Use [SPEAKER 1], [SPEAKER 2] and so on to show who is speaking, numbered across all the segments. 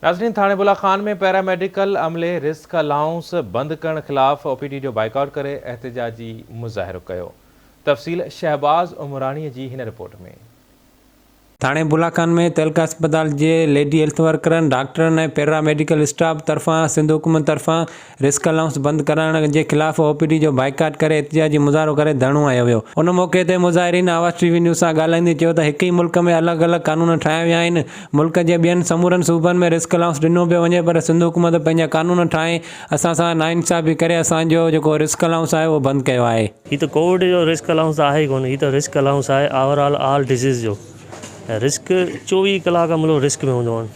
[SPEAKER 1] नाज़रीन, थाणे बुला खान में पैरामेडिकल अमले रिस्क अलाउंस बंद करण खिलाफ ओपीडी जो बाइकआउट करे एहतजाजी मुज़ाहिरो कयो। तफ़सील शहबाज उमरानी जी हिन रिपोर्ट में।
[SPEAKER 2] थाणे बुलाखान में तहलका अस्पताल के लेडी हेल्थ वर्करन डॉक्टरन पैरामेडिकल स्टाफ तरफा सिंध हुकूमत तरफा रिस्क अलाउंस बंद करण के खिलाफ ओपीडी जो बाइकाट करे एहतजाजी मुज़ाहिरो करे धरणो आयो वियो। उन मौके ते मुज़ाहिरीन आवाज़ टीवी न्यूज़ सां ॻाल्हाईंदे चयो त हिक ही मुल्क में अलग अलग कानून ठाहिया विया आहिनि। मुल्क के ॿियनि समूरनि सूबनि में रिस्क अलाउंस ॾिनो पियो वञे, पर सिंध हुकूमत पंहिंजा कानून ठाहे असां सां नाइंसाफ़ी करे असांजो जेको रिस्क अलाउंस आहे उहो बंदि कयो आहे।
[SPEAKER 3] ही तो कोविड जो रिस्क अलाउंस आहे कोन, ही तो रिस्क अलाउंस आहे ओवरऑल ऑल डिजीज़ जो। रिस्क 24 कलाक अमलो रिस्क में होंदो आहे।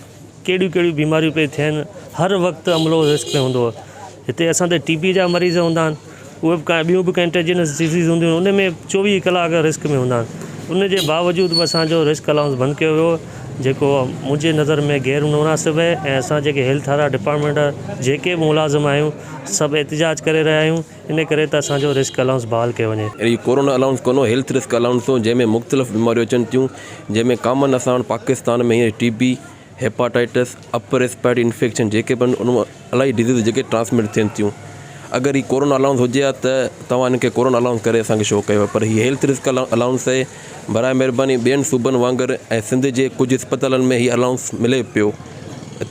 [SPEAKER 3] कहिड़ियूं बीमारियूं पे थियनि, हर वक्त अमलो रिस्क में होंदो आहे। हिते असां ते टीबी जा मरीज़ हूंदा आहिनि, उहे बि ॿियूं बि कंटेजियस डिजीज़ हूंदियूं आहिनि, उन में 24 कलाक रिस्क में हूंदा आहिनि। उन जे बावजूद बि असांजो रिस्क अलाउंस बंदि कयो वियो, जेको मुंहिंजे नज़र में गैर मुनासिब है। ऐं असां जेके हेल्थ वारा डिपार्टमेंट जेके बि मुलाज़िम आहियूं सभु एहतिजाज करे रहिया आहियूं, इन करे त असांजो रिस्क अलाउंस बहाल कयो वञे।
[SPEAKER 4] अहिड़ी कोरोना अलाउंस कोन्हो, हेल्थ रिस्क अलाउंस हो, जंहिंमें मुख़्तलिफ़ बीमारियूं अचनि थियूं, जंहिंमें कॉमन असां वटि पाकिस्तान में हींअर TB, hepatitis, upper respiratory infection जेके बि उन इलाही डिज़ीज़ जेके ट्रांसमिट थियनि थियूं। अगर ही कोरोना अलाउंस हुजे हा त तव्हां इनखे कोरोना अलाउंस करे असांखे शो कयो, पर ही हेल्थ रिस्क अलाउंस आहे। बराए महिरबानी ॿियनि सूबनि वांगुरु ऐं सिंध जे कुझु अस्पतालनि में ही अलाउंस मिले पियो,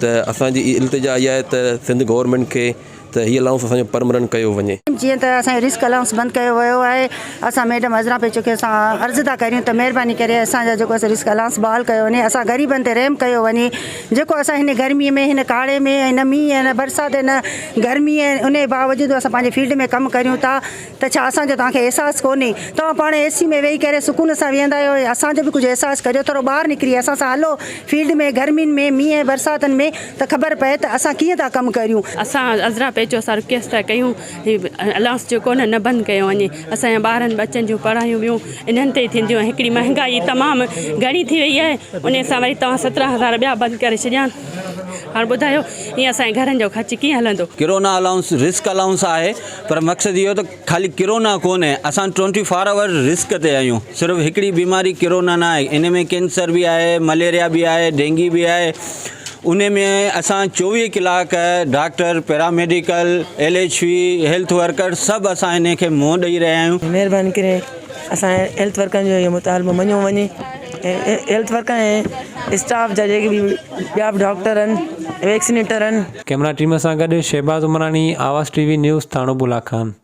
[SPEAKER 4] त असांजी इल्तिजा इहा आहे त सिंध गवर्नमेंट खे त ही अलाउंस असांजो परमनेंट कयो वञे।
[SPEAKER 5] जीअं त असांजो रिस्क अलाउंस बंदि कयो वियो आहे, असां मैडम हज़रा पे चुके असां अर्ज़ु था करियूं त महिरबानी करे असांजा जेको असां रिस्क अलाउंस बहाल कयो वञे, असां ग़रीबनि ते रहम कयो वञे। जेको असां हिन गर्मीअ में, हिन काड़े में, हिन मींहं, हिन बरसाति, हिन गर्मी, उन जे बावजूदि असां पंहिंजे फील्ड में कमु करियूं था, त छा असांजो तव्हांखे अहसासु कोन्हे? तव्हां पाण एसी में वेही करे सुकून सां वेहंदा आहियो, असांजो बि कुझु अहसासु करियो, थोरो ॿाहिरि निकिरी असां सां हलो फील्ड में, गर्मियुनि में, मींहं बरसातनि में, त ख़बर पए त असां कीअं था कमु करियूं।
[SPEAKER 6] असां अज़रा पेचो असां रिक्वेस्ट कयूं अलाउंस जेको न बंदि कयो वञे। असांजा ॿारनि बच्चनि जूं पढ़ायूं ॿियूं इन्हनि ते थींदियूं। हिकिड़ी महांगाई तमामु घणी थी वई आहे, उन सां वरी तव्हां 17,000 ॿिया बंदि करे छॾिया। हाणे ॿुधायो ईअं असांजे घरनि जो ख़र्च कीअं हलंदो?
[SPEAKER 7] कोरोना अलाउंस रिस्क अलाउंस आहे, पर मक़सदु इहो त ख़ाली कोरोना कोन्हे, असां 24 आवर रिस्क ते आहियूं। सिर्फ़ु हिकिड़ी बीमारी कोरोना न आहे, इन में कैंसर बि आहे, मलेरिया बि आहे, डेंगी बि आहे। उन में असां 24 कलाक doctor, paramedical, LHV, health worker सभु असां इन खे मुंहुं ॾेई रहिया आहियूं।
[SPEAKER 8] महिरबानी करे असां हेल्थ वर्करनि जो इहो मुतालबो मञियो वञे। हेल्थ वर्कर ऐं स्टाफ जा जेके बि ॿिया बि डॉक्टर आहिनि, वैक्सीनेटर आहिनि।
[SPEAKER 2] कैमरा टीम सां गॾु शहबाज उमरानी, आवाज़ टीवी न्यूज़, थाणो बुला खान।